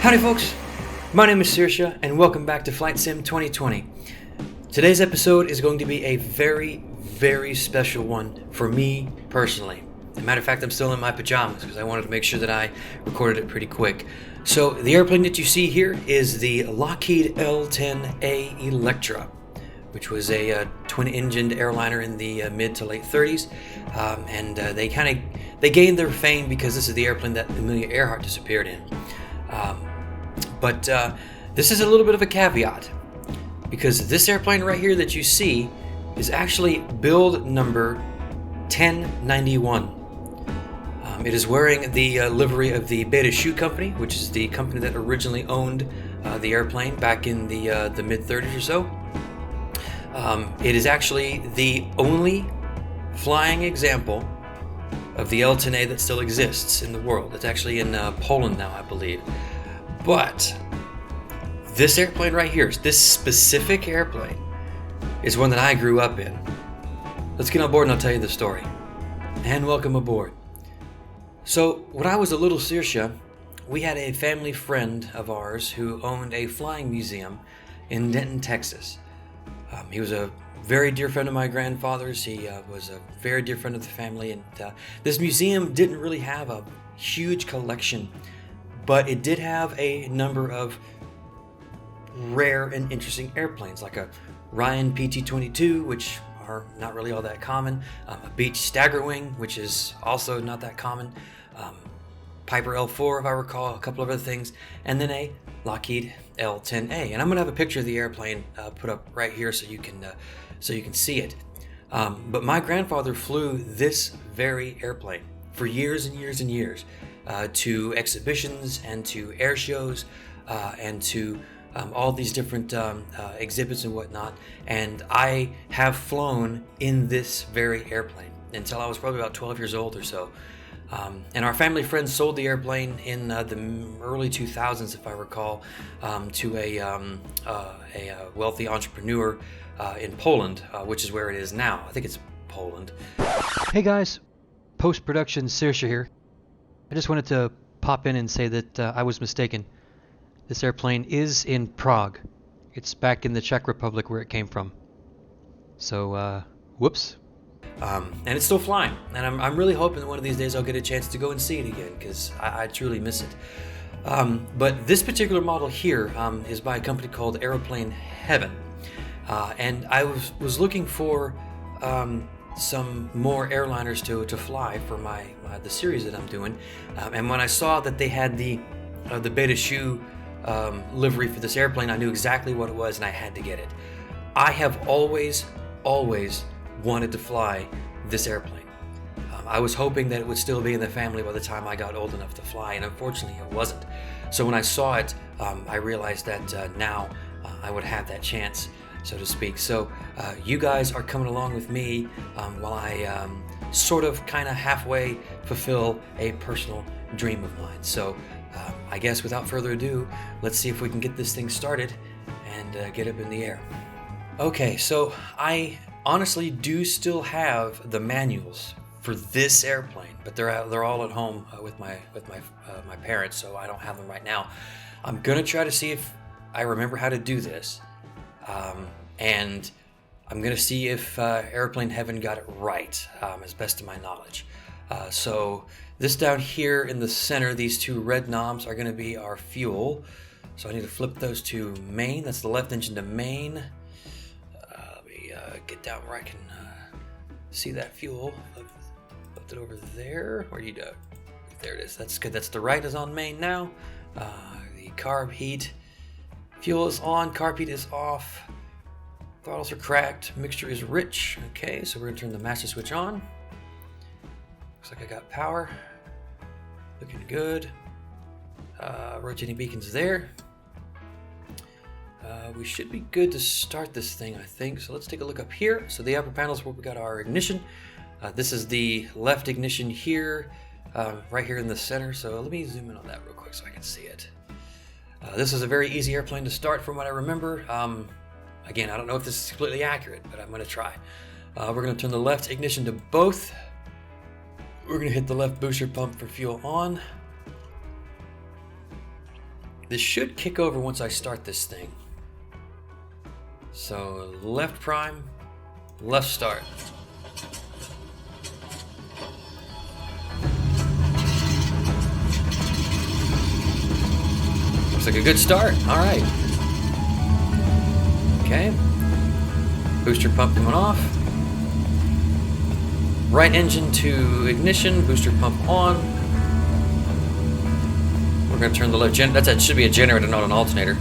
Howdy folks, my name is Saoirse and welcome back to Flight Sim 2020. Today's episode is going to be a very, very special one for me personally. As a matter of fact, I'm still in my pajamas because I wanted to make sure that I recorded it pretty quick. So the airplane that you see here is the Lockheed L-10A Electra, which was a twin-engined airliner in the mid to late 30s, and they gained their fame because this is the airplane that Amelia Earhart disappeared in. But this is a little bit of a caveat, because this airplane right here that you see is actually build number 1091. It is wearing the livery of the Bata Shoe Company, which is the company that originally owned the airplane back in the mid-30s or so. It is actually the only flying example of the L-10A that still exists in the world. It's actually in Poland now, I believe. But this airplane right here, this specific airplane, is one that I grew up in. Let's get on board and I'll tell you the story. And welcome aboard. So, when I was a little Saoirse, we had a family friend of ours who owned a flying museum in Denton, Texas. He was a very dear friend of my grandfather's. He was a very dear friend of the family, and this museum didn't really have a huge collection, but it did have a number of rare and interesting airplanes, like a Ryan PT-22, which are not really all that common, a Beech Staggerwing, which is also not that common, Piper L4, if I recall, a couple of other things, and then a Lockheed L-10A. And I'm going to have a picture of the airplane put up right here so you can see it. But my grandfather flew this very airplane for years and years and years to exhibitions and to air shows and to all these different exhibits and whatnot. And I have flown in this very airplane until I was probably about 12 years old or so. And our family friends sold the airplane in the early 2000s, if I recall, to a wealthy entrepreneur in Poland, which is where it is now. I think it's Poland. Hey guys, post-production Saoirse here. I just wanted to pop in and say that I was mistaken. This airplane is in Prague. It's back in the Czech Republic where it came from. So, whoops. And it's still flying, and I'm really hoping that one of these days I'll get a chance to go and see it again, because I truly miss it. But this particular model here is by a company called Aeroplane Heaven, and I was looking for some more airliners to fly for the series that I'm doing, and when I saw that they had the Bata Shoe livery for this airplane, I knew exactly what it was, and I had to get it. I have always wanted to fly this airplane. I was hoping that it would still be in the family by the time I got old enough to fly, and unfortunately it wasn't. So when I saw it, I realized that now I would have that chance, so to speak. So you guys are coming along with me while I sort of kind of halfway fulfill a personal dream of mine. So I guess without further ado, let's see if we can get this thing started and get up in the air. Okay, so I honestly do still have the manuals for this airplane, but they're all at home with my parents, so I don't have them right now. I'm gonna try to see if I remember how to do this, and I'm gonna see if Airplane Heaven got it right, as best of my knowledge. So this down here in the center, these two red knobs are gonna be our fuel. So I need to flip those to main. That's the left engine to main. Get down where I can see that fuel. Left it over there. Where do you go? There it is. That's good. That's the right is on main now. The carb heat. Fuel is on. Carb heat is off. Throttles are cracked. Mixture is rich. Okay, so we're going to turn the master switch on. Looks like I got power. Looking good. Rotating beacons there. We should be good to start this thing, I think. So let's take a look up here. So the upper panel is where we got our ignition. This is the left ignition here, right here in the center. So let me zoom in on that real quick so I can see it. This is a very easy airplane to start from what I remember. Again, I don't know if this is completely accurate, but I'm going to try. We're going to turn the left ignition to both. We're going to hit the left booster pump for fuel on. This should kick over once I start this thing. So left prime, left start. Looks like a good start. All right. Okay. Booster pump coming off. Right engine to ignition. Booster pump on. We're going to turn the left gen. That should be a generator, not an alternator.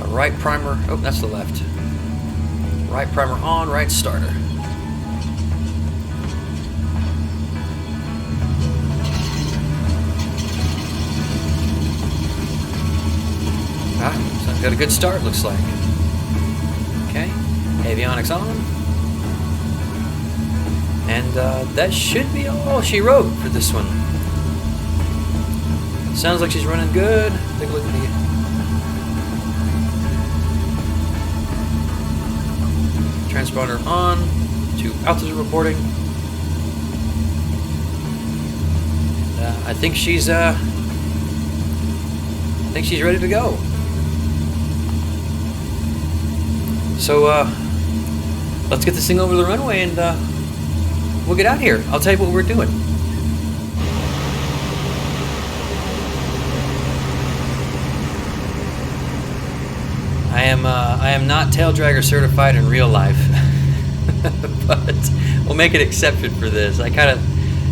Right primer. Oh, that's the left. Right primer on. Right starter. So got a good start, looks like. Okay, avionics on. And that should be all she wrote for this one. Sounds like she's running good. Take a look at the transponder on to altitude reporting. And, I think she's ready to go. So let's get this thing over the runway and we'll get out of here. I'll tell you what we're doing. I am not tail dragger certified in real life, but we'll make an exception for this. I kind of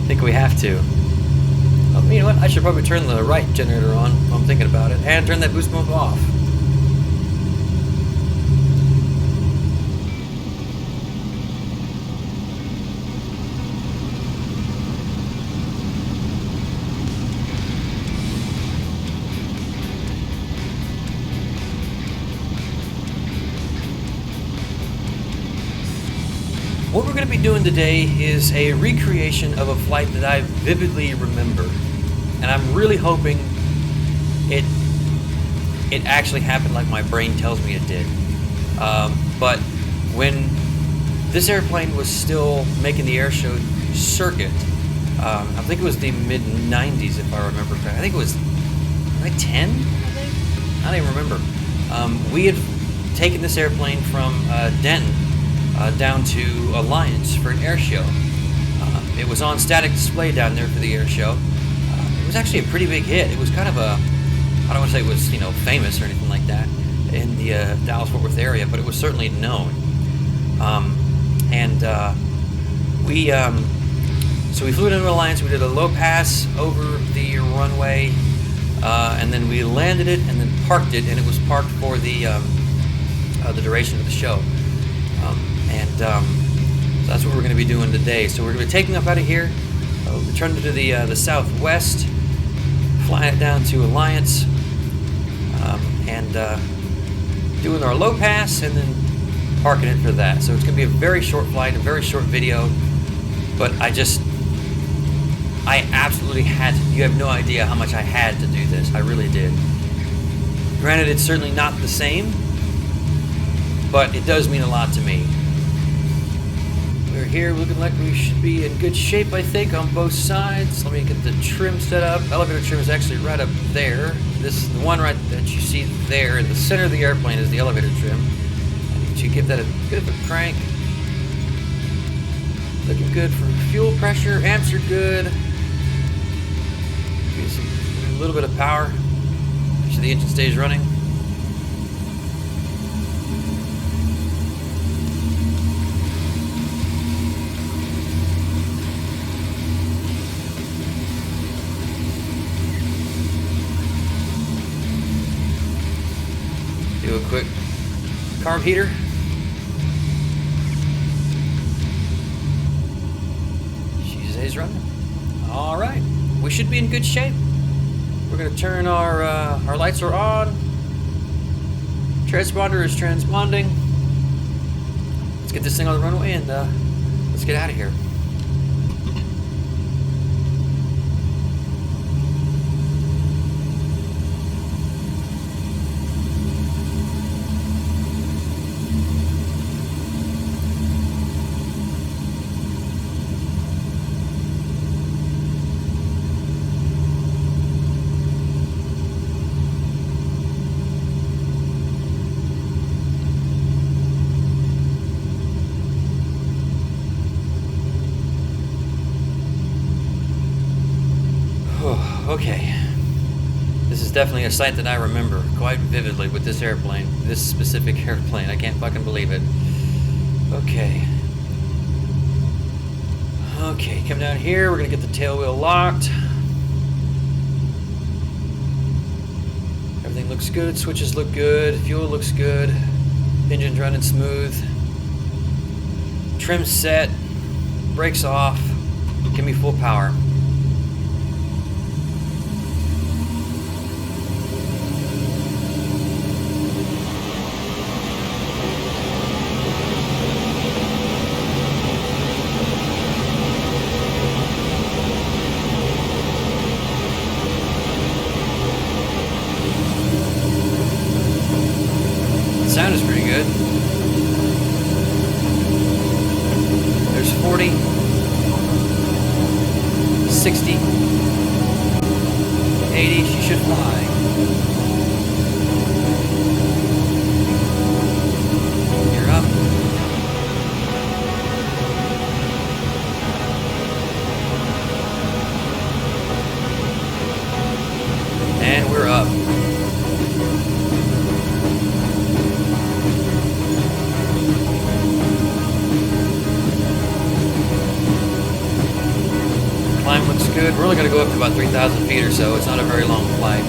think we have to. Oh, you know what? I should probably turn the right generator on while I'm thinking about it, and turn that boost pump off. What we're going to be doing today is a recreation of a flight that I vividly remember, and I'm really hoping it actually happened like my brain tells me it did. But when this airplane was still making the air show circuit, I think it was the mid-90s if I remember correctly. I think it was like 10, I think? I don't even remember. We had taken this airplane from Denton down to Alliance for an air show. It was on static display down there for the air show. It was actually a pretty big hit. It was kind of a, I don't want to say it was, famous or anything like that in the Dallas-Fort Worth area, but it was certainly known. So we flew into Alliance. We did a low pass over the runway, and then we landed it and then parked it, and it was parked for the duration of the show. So that's what we're going to be doing today. So we're going to be taking off out of here, returning to the southwest, flying it down to Alliance, and doing our low pass, and then parking it for that. So it's going to be a very short flight, a very short video, but I absolutely had to. You have no idea how much I had to do this. I really did. Granted, it's certainly not the same, but it does mean a lot to me. We're here looking like we should be in good shape, I think, on both sides. Let me get the trim set up. Elevator trim is actually right up there. This, the one right that you see there in the center of the airplane is the elevator trim. I need to give that a bit of a crank. Looking good for fuel pressure. Amps are good. A little bit of power. Make sure the engine stays running. Do a quick carb heater. She stays running. All right, we should be in good shape. We're gonna turn our lights are on. Transponder is transponding. Let's get this thing on the runway and let's get out of here. Okay. This is definitely a sight that I remember quite vividly with this airplane. This specific airplane. I can't fucking believe it. Okay. Okay, come down here. We're gonna get the tail wheel locked. Everything looks good. Switches look good. Fuel looks good. Engine's running smooth. Trim set. Brakes off. Give me full power. Sound is pretty good. There's 40, 60, 80, she should fly. You're up. And we're up. Climb looks good. We're only going to go up to about 3,000 feet or so. It's not a very long flight.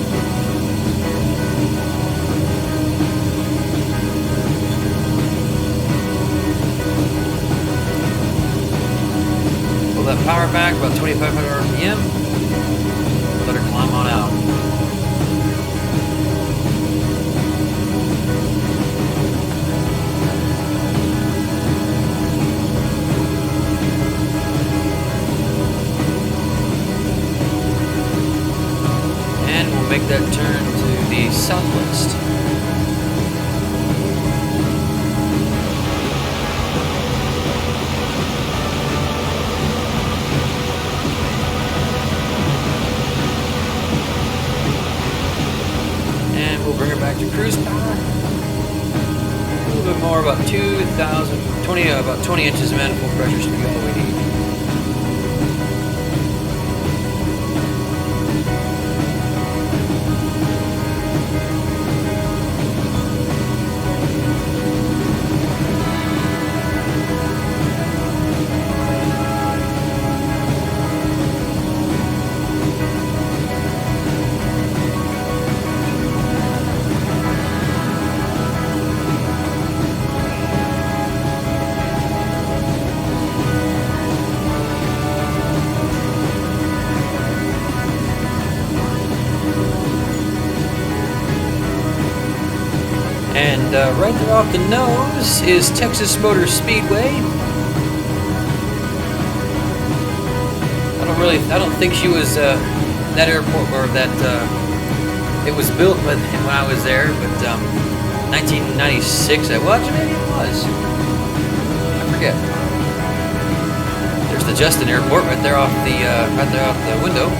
Pull that power back, about 2,500 RPM. Let her climb on out. Make that turn to the southwest. And we'll bring her back to cruise power. A little bit more, about 2,020, about 20 inches of manifold pressure should be all we need. And right there off the nose is Texas Motor Speedway. I don't think she was that airport or that it was built when I was there, but 1996. Well, maybe it was. I forget. There's the Justin Airport right there off the window.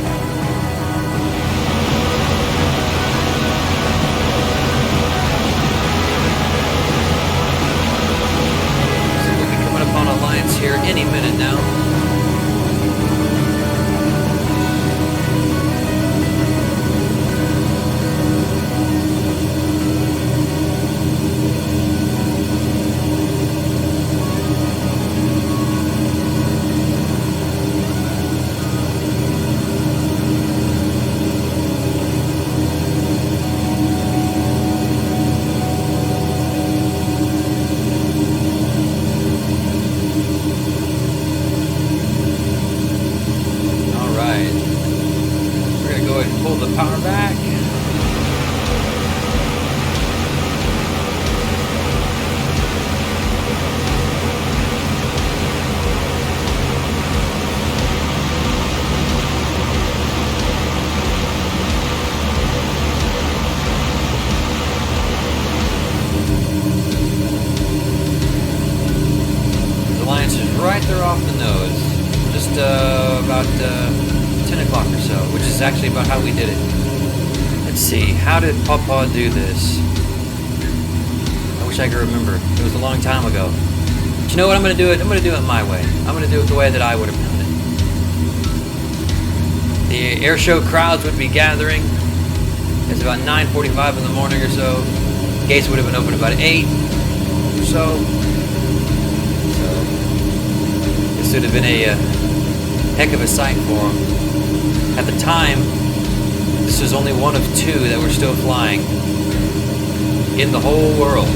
Here any minute now. Power back. The Alliance is right there off the nose. Just about 10 o'clock or so, which is actually about how we did it. Let's see, how did Papa do this? I wish I could remember. It was a long time ago. But you know what, I'm going to do it my way. I'm going to do it the way that I would have done The air show crowds would be gathering. It's about 9:45 in the morning or so. Gates would have been open about 8 or so. So this would have been a heck of a sight for them. At the time, this was only one of 2 that were still flying in the whole world.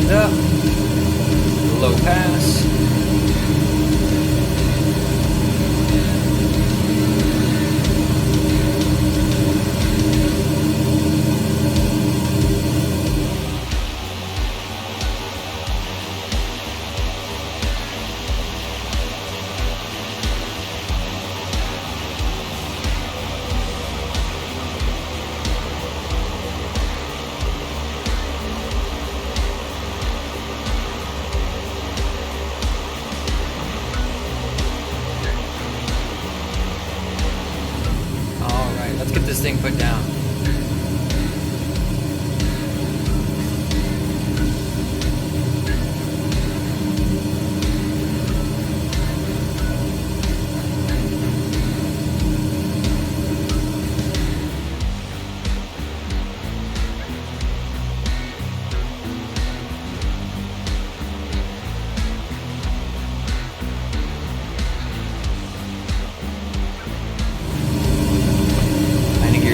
Up, low pass. Let's get this thing put down.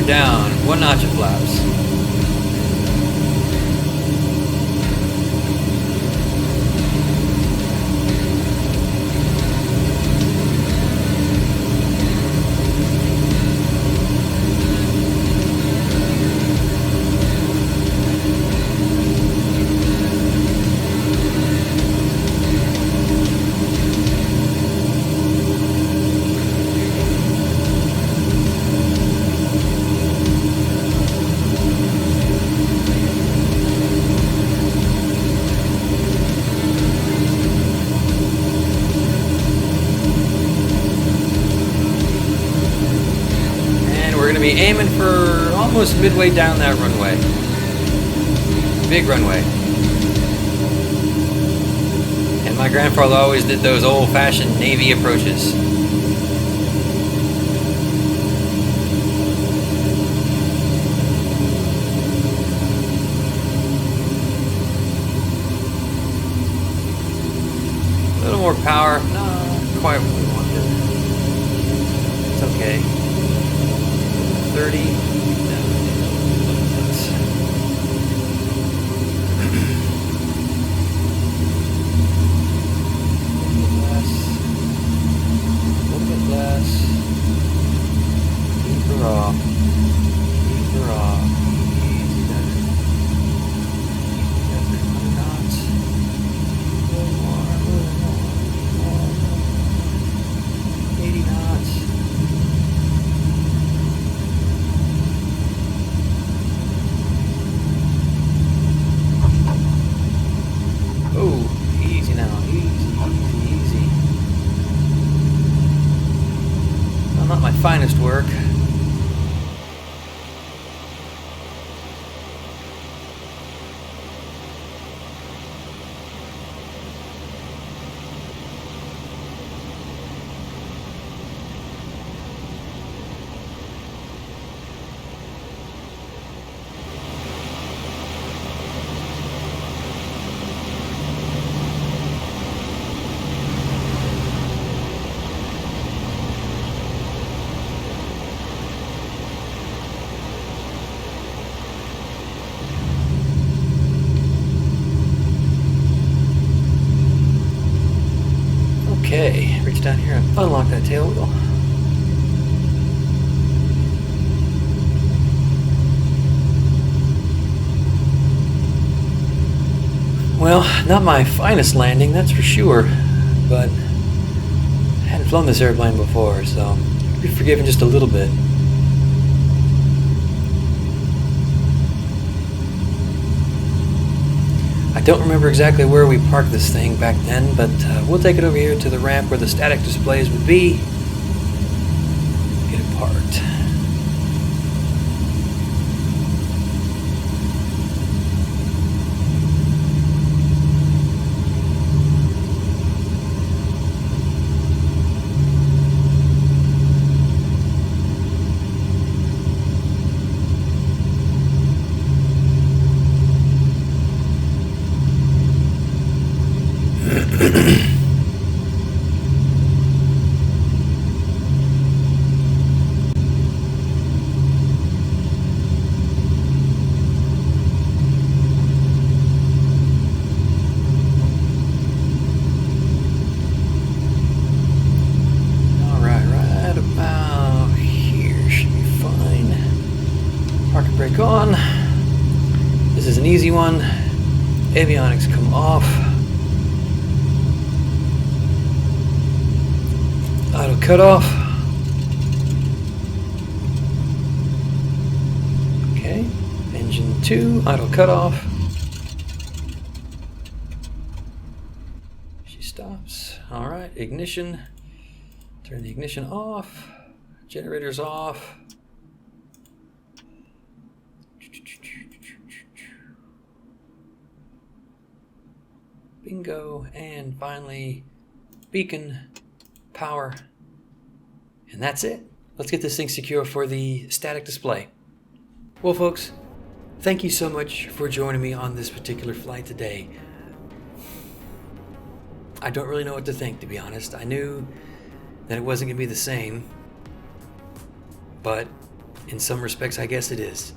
Down, 1 notch of flaps. Be aiming for almost midway down that runway. Big runway. And my grandfather always did those old-fashioned Navy approaches. A little more power. No, not quite what we wanted. It's okay. 30. No. A little bit less. Keep her off. Keep her off. Easy does it. Easy does it. 100 knots. A little more. A little more. 80 knots. Easy now, easy. Well, not my finest work. Okay, reach down here and unlock that tail wheel. Well, not my finest landing, that's for sure, but hadn't flown this airplane before, so be forgiven just a little bit. I don't remember exactly where we parked this thing back then, but we'll take it over here to the ramp where the static displays would be. Get it parked. Brake on. This is an easy one. Avionics come off. Idle cut off. Okay. Engine 2, idle cut off. She stops. Alright, ignition. Turn the ignition off. Generator's off. Bingo, and finally beacon, power, and that's it. Let's get this thing secure for the static display. Well folks, thank you so much for joining me on this particular flight today. I don't really know what to think, to be honest. I knew that it wasn't going to be the same, but in some respects I guess it is.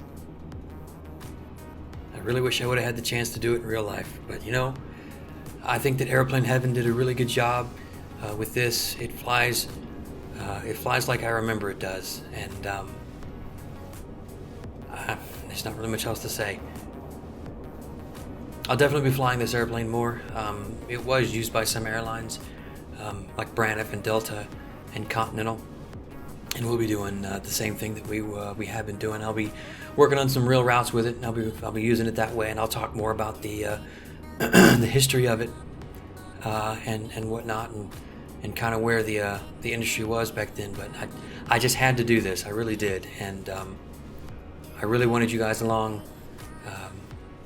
I really wish I would have had the chance to do it in real life, but you know, I think that Aeroplane Heaven did a really good job with this. It flies like I remember it does, and there's not really much else to say. I'll definitely be flying this airplane more. It was used by some airlines, like Braniff and Delta and Continental, and we'll be doing the same thing that we have been doing. I'll be working on some real routes with it, and I'll be using it that way, and I'll talk more about the the history of it and whatnot, and kind of where the industry was back then. But I just had to do this. I really did, and I really wanted you guys along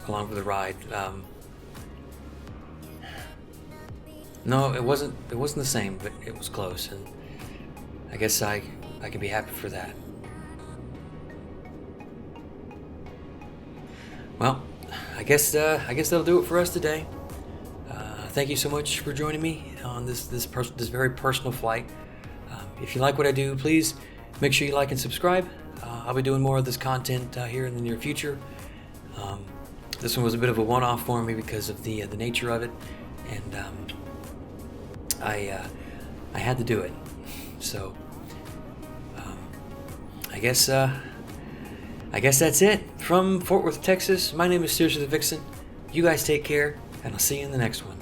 for the ride. No, it wasn't the same, but it was close, and I guess I can be happy for that. Well, I guess that'll do it for us today. Thank you so much for joining me on this very personal flight. If you like what I do, please make sure you like and subscribe. I'll be doing more of this content here in the near future. This one was a bit of a one-off for me because of the nature of it, and I had to do it. So I guess that's it. From Fort Worth, Texas, my name is Saoirse the Vixen. You guys take care, and I'll see you in the next one.